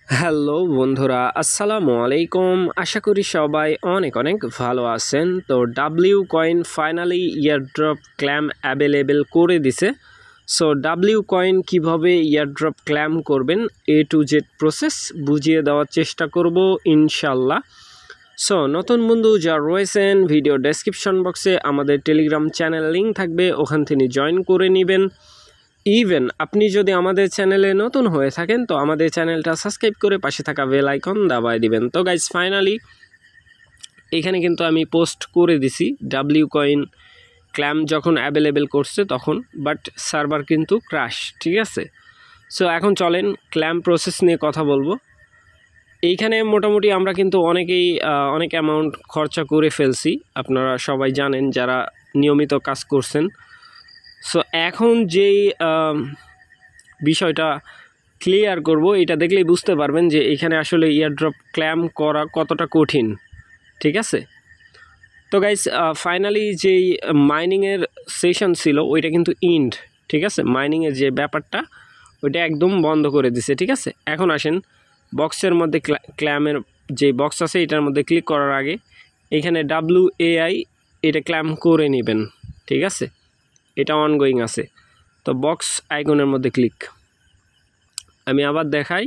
Hello বন্ধুরা, আসসালামু আলাইকুম। আশা করি সবাই অনেক অনেক ভালো আছেন। তো W coin finally airdrop clam available করে দিছে। সো ডাব্লিউ কয়েন কীভাবে ইয়ারড্রপ ক্ল্যাম করবেন A to Z প্রসেস বুঝিয়ে দেওয়ার চেষ্টা করব ইনশাল্লাহ। সো নতুন বন্ধু যারা রয়েছেন, ভিডিও ডেসক্রিপশন বক্সে আমাদের টেলিগ্রাম চ্যানেল লিঙ্ক থাকবে, ওখান থেকে জয়েন করে নেবেন। ইভেন আপনি যদি আমাদের চ্যানেলে নতুন হয়ে থাকেন তো আমাদের চ্যানেলটা সাবস্ক্রাইব করে পাশে থাকা বেল আইকন দাবায় দিবেন। তো গাইজ ফাইনালি এখানে কিন্তু আমি পোস্ট করে দিছি ডাব্লিউ কয়েন ক্ল্যাম যখন অ্যাভেলেবেল করছে তখন, বাট সার্ভার কিন্তু ক্র্যাশ, ঠিক আছে। সো এখন চলেন ক্ল্যাম প্রসেস নিয়ে কথা বলবো। এইখানে মোটামুটি আমরা কিন্তু অনেক অ্যামাউন্ট খরচা করে ফেলছি, আপনারা সবাই জানেন যারা নিয়মিত কাজ করছেন। সো এখন যেই বিষয়টা ক্লিয়ার করব, এটা দেখলেই বুঝতে পারবেন যে এখানে আসলে ইয়ারড্রপ ক্ল্যাম করা কতটা কঠিন, ঠিক আছে। তো গাইস ফাইনালি যেই মাইনিংয়ের সেশন ছিল ওইটা কিন্তু ইন্ড, ঠিক আছে। মাইনিংয়ের যে ব্যাপারটা ওইটা একদম বন্ধ করে দিছে, ঠিক আছে। এখন আসেন বক্সের মধ্যে ক্ল্যামের যে বক্স আছে এটার মধ্যে ক্লিক করার আগে এখানে WAI এটা ক্ল্যাম করে নেবেন, ঠিক আছে। এটা অনগোয়িং আছে। তো বক্স আইকনের মধ্যে ক্লিক, আমি আবার দেখাই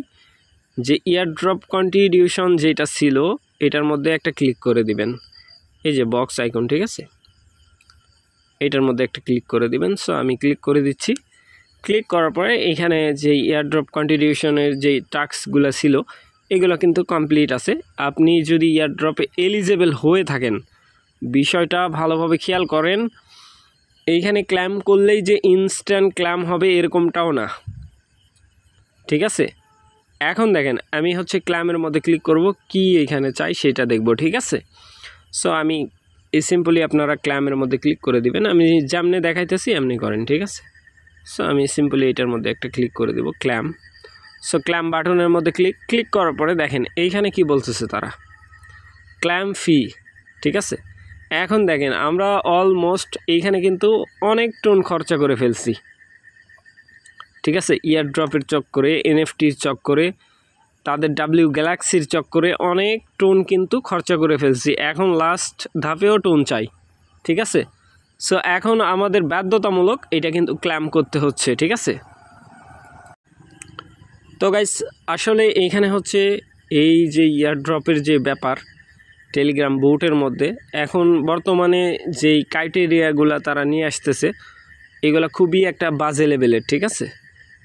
যে ইয়ারড্রপ কন্ট্রিবিউশন যেটা ছিল এটার মধ্যে একটা ক্লিক করে দিবেন, এই যে বক্স আইকন, ঠিক আছে। এটার মধ্যে একটা ক্লিক করে দিবেন। সো আমি ক্লিক করে দিচ্ছি। ক্লিক করার পরে এখানে যে ইয়ারড্রপ কন্ট্রিবিউশনের যে টাস্কগুলো ছিল এগুলো কিন্তু কমপ্লিট আছে। আপনি যদি ইয়ারড্রপে এলিজেবল হয়ে থাকেন, বিষয়টা ভালোভাবে খেয়াল করেন। এইখানে ক্ল্যাম করলেই যে ইনস্ট্যান্ট ক্ল্যাম হবে এরকমটাও না, ঠিক আছে। এখন দেখেন আমি ক্ল্যামের মধ্যে ক্লিক করব, কি এখানে চাই সেটা দেখব, ঠিক আছে। সো আমি সিম্পলি আপনারা ক্ল্যামের মধ্যে ক্লিক করে দিবেন, আমি যেমনি দেখাইতেছি এমনি করেন, ঠিক আছে। সো আমি সিম্পলি এটার মধ্যে একটা ক্লিক করে দেব ক্ল্যাম। সো ক্ল্যাম বাটনের মধ্যে ক্লিক করার পরে দেখেন এইখানে কি বলতেছে তারা, ক্ল্যাম ফি, ঠিক আছে। এখন দেখেন আমরা অলমোস্ট এইখানে কিন্তু অনেক টন খরচা করে ফেলছি, ঠিক আছে। ইয়ারড্রপের চক্করে, NFTর চক্করে, তাদের ডাব্লিউ গ্যালাক্সির চক্করে অনেক টোন কিন্তু খরচা করে ফেলছি। এখন লাস্ট ধাপেও টোন চাই, ঠিক আছে। সো এখন আমাদের বাধ্যতামূলক এটা কিন্তু ক্ল্যাম করতে হচ্ছে, ঠিক আছে। তো গাইস আসলে এইখানে এই যে ইয়ারড্রপের যে ব্যাপার টেলিগ্রাম বোটের মধ্যে এখন বর্তমানে যেই ক্রাইটেরিয়াগুলো তারা নিয়ে আসতেছে এগুলো খুবই একটা বাজে লেভেলের, ঠিক আছে।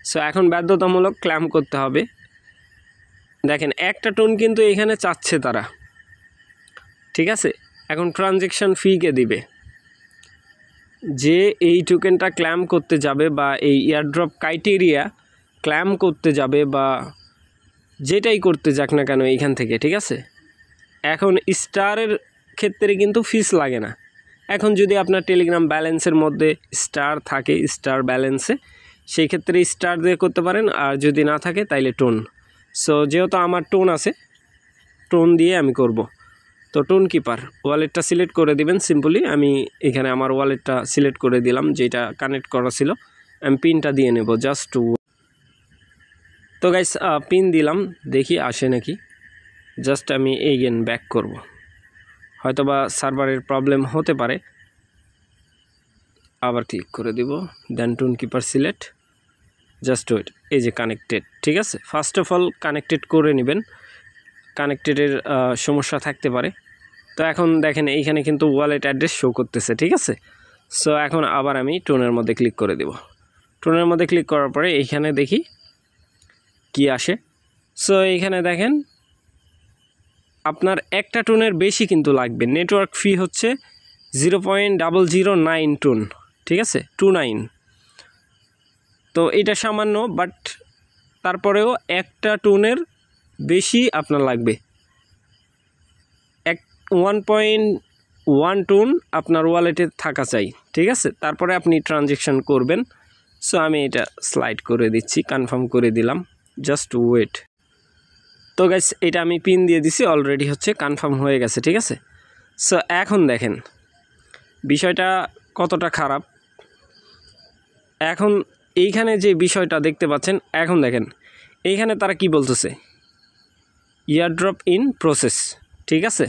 সো এখন বাধ্যতামূলক ক্ল্যাম করতে হবে। দেখেন একটা টোন কিন্তু এখানে চাচ্ছে তারা, ঠিক আছে। এখন ট্রানজ্যাকশান ফিকে দিবে, যে এই টোকেনটা ক্ল্যাম করতে যাবে বা এই ইয়ারড্রপ ক্রাইটেরিয়া ক্ল্যাম করতে যাবে বা যেটাই করতে যাক না কেন এইখান থেকে, ঠিক আছে। এখন স্টারের ক্ষেত্রে কিন্তু ফিস লাগে না। এখন যদি আপনার টেলিগ্রাম ব্যালেন্সের মধ্যে স্টার থাকে, স্টার ব্যালেন্সে, সেই ক্ষেত্রে স্টার দিয়ে করতে পারেন, আর যদি না থাকে তাইলে টোন। সো যেহেতু আমার টোন আছে, টোন দিয়ে আমি করব। তো টোন কিপার ওয়ালেটটা সিলেক্ট করে দিবেন সিম্পলি। আমি এখানে আমার ওয়ালেটটা সিলেক্ট করে দিলাম যেটা কানেক্ট করা ছিল। আমি পিনটা দিয়ে নেব জাস্ট। তো গাইস পিন দিলাম, দেখি আসে নাকি। জাস্ট আমি এগেন ব্যাক করব, হয়তোবা সার্ভারের প্রবলেম হতে পারে। আবার ক্লিক করে দিব, then Tonkeeper select, just wait. এই যে কানেক্টেড, ঠিক আছে। ফার্স্ট অফ অল কানেক্টেড করে নেবেন, কানেক্টেডের সমস্যা থাকতে পারে। তো এখন দেখেন এইখানে কিন্তু ওয়ালেট অ্যাড্রেস শো করতেছে, ঠিক আছে। সো এখন আবার আমি টোনের মধ্যে ক্লিক করে দেব। টোনের মধ্যে ক্লিক করার পরে এইখানে দেখি কি আসে। সো এইখানে দেখেন আপনার একটা টোনের বেশি কিন্তু লাগবে। নেটওয়ার্ক ফি 0.009 টোন, ঠিক আছে, 29। তো এটা সামান্য, বাট তারপরেও একটা টোনের বেশি আপনার লাগবে। 1.1 টোন আপনার ওয়ালেটে থাকা চাই, ঠিক আছে। তারপরে আপনি ট্রানজ্যাকশান করবেন। সো আমি এটা স্লাইড করে দিচ্ছি, কনফার্ম করে দিলাম, জাস্ট ওয়েট। তো গাইস এটা আমি পিন দিয়ে দিছি, অলরেডি কনফার্ম হয়ে গেছে, ঠিক আছে। সো এখন দেখেন বিষয়টা কতটা খারাপ। এখন এইখানে যে বিষয়টা দেখতে পাচ্ছেন, এখন দেখেন এইখানে তারা কি বলতেছে, ইয়ারড্রপ ইন প্রসেস, ঠিক আছে।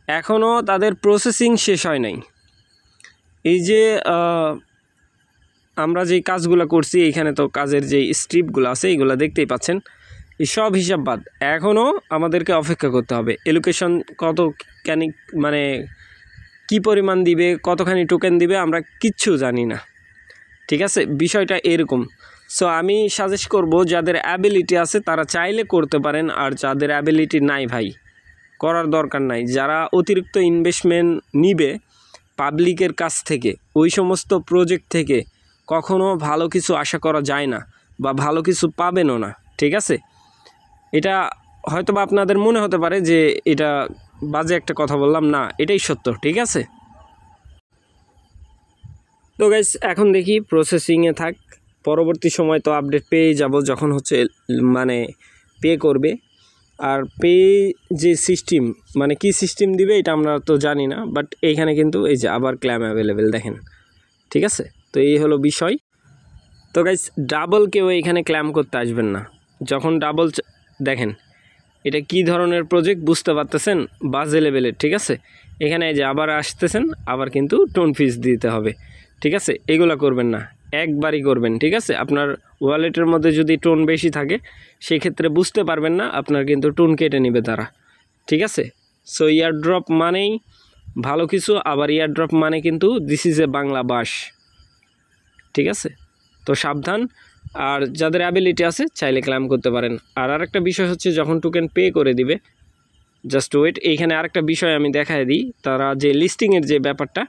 এখনও তাদের প্রসেসিং শেষ হয় নাই। এই যে আমরা যেই কাজগুলো করছি এইখানে তো কাজের যেই স্ট্রিপগুলো আছে এইগুলো দেখতেই পাচ্ছেন, এই সব হিসাব বাদ এখনও আমাদেরকে অপেক্ষা করতে হবে। এলোকেশন কতখানি মানে কি পরিমাণ দিবে, কতখানি টোকেন দিবে আমরা কিচ্ছু জানি না, ঠিক আছে। বিষয়টা এরকম। সো আমি সাজেস্ট করব যাদের অ্যাবিলিটি আছে তারা চাইলে করতে পারেন, আর যাদের অ্যাবিলিটি নাই ভাই করার দরকার নাই। যারা অতিরিক্ত ইনভেস্টমেন্ট নিবে পাবলিকের কাছ থেকে, ওই সমস্ত প্রজেক্ট থেকে কখনো ভালো কিছু আশা করা যায় না বা ভালো কিছু পাবেনও না, ঠিক আছে। এটা হয়তো বা আপনাদের মনে হতে পারে যে এটা বাজে একটা কথা বললাম, না এটাই সত্য, ঠিক আছে। তো গাইস এখন দেখি প্রসেসিংয়ে থাক, পরবর্তী সময় তো আপডেট পেয়ে যাব যখন হচ্ছে মানে পে করবে। আর পে যে সিস্টেম মানে কি সিস্টেম দিবে এটা আমরা তো জানি না, বাট এইখানে কিন্তু এই যে আবার ক্লেম অ্যাভেলেবেল দেখেন, ঠিক আছে। তো এই হলো বিষয়। তো গাইস ডাবল কেউ এখানে ক্লেম করতে আসবেন না। যখন ডাবল দেখেন এটা কি ধরনের প্রজেক্ট বুঝতে পারতেছেন, বাজে লেভেলের, ঠিক আছে। এখানে যে আবার আসতেছেন, আবার কিন্তু টোন ফিস দিতে হবে, ঠিক আছে। এগুলো করবেন না, একবারই করবেন, ঠিক আছে। আপনার ওয়ালেটের মধ্যে যদি টোন বেশি থাকে সেই ক্ষেত্রে বুঝতে পারবেন না, আপনার কিন্তু টোন কেটে নেবে তারা, ঠিক আছে। সো ইয়ারড্রপ মানেই ভালো কিছু, আবার ইয়ারড্রপ মানে কিন্তু দিস ইজ এ বাংলা বাস, ঠিক আছে। তো সাবধান। আর যাদের অ্যাবিলিটি আছে চাইলে ক্লেম করতে পারেন। আর আরেকটা বিষয় হচ্ছে যখন টোকেন পে করে দিবে, জাস্ট ওয়েট, এইখানে আরেকটা বিষয় আমি দেখায় দিই, তারা যে লিস্টিংয়ের যে ব্যাপারটা,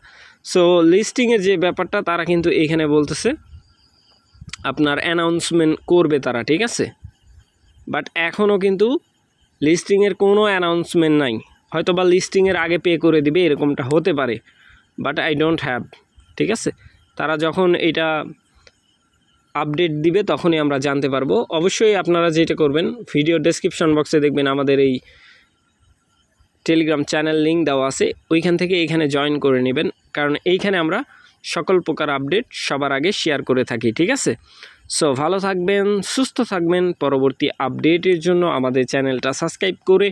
সো লিস্টিংয়ের যে ব্যাপারটা তারা কিন্তু এইখানে বলতেছে আপনার অ্যানাউন্সমেন্ট করবে তারা, ঠিক আছে। বাট এখনও কিন্তু লিস্টিংয়ের কোনো অ্যানাউন্সমেন্ট নাই। হয়তো বা লিস্টিংয়ের আগে পে করে দিবে, এরকমটা হতে পারে, বাট আই ডোন্ট হ্যাভ, ঠিক আছে। তারা যখন এটা আপডেট দিবে তখনই আমরা জানতে পারবো। অবশ্যই আপনারা যেটা করবেন, ভিডিও ডেসক্রিপশন বক্সে দেখবেন আমাদের এই টেলিগ্রাম চ্যানেল লিঙ্ক দেওয়া আছে, ওইখান থেকে এইখানে জয়েন করে নেবেন, কারণ এইখানে আমরা সকল প্রকার আপডেট সবার আগে শেয়ার করে থাকি, ঠিক আছে। সো ভালো থাকবেন, সুস্থ থাকবেন। পরবর্তী আপডেটের জন্য আমাদের চ্যানেলটা সাবস্ক্রাইব করে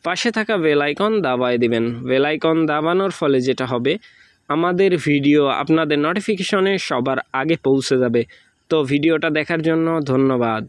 পাশে থাকা বেল আইকন দাবায় দিবেন। বেল আইকন দাবানোর ফলে যেটা হবে, আমাদের ভিডিও আপনাদের নোটিফিকেশনে সবার আগে পৌঁছে যাবে। তো ভিডিওটা দেখার জন্য ধন্যবাদ।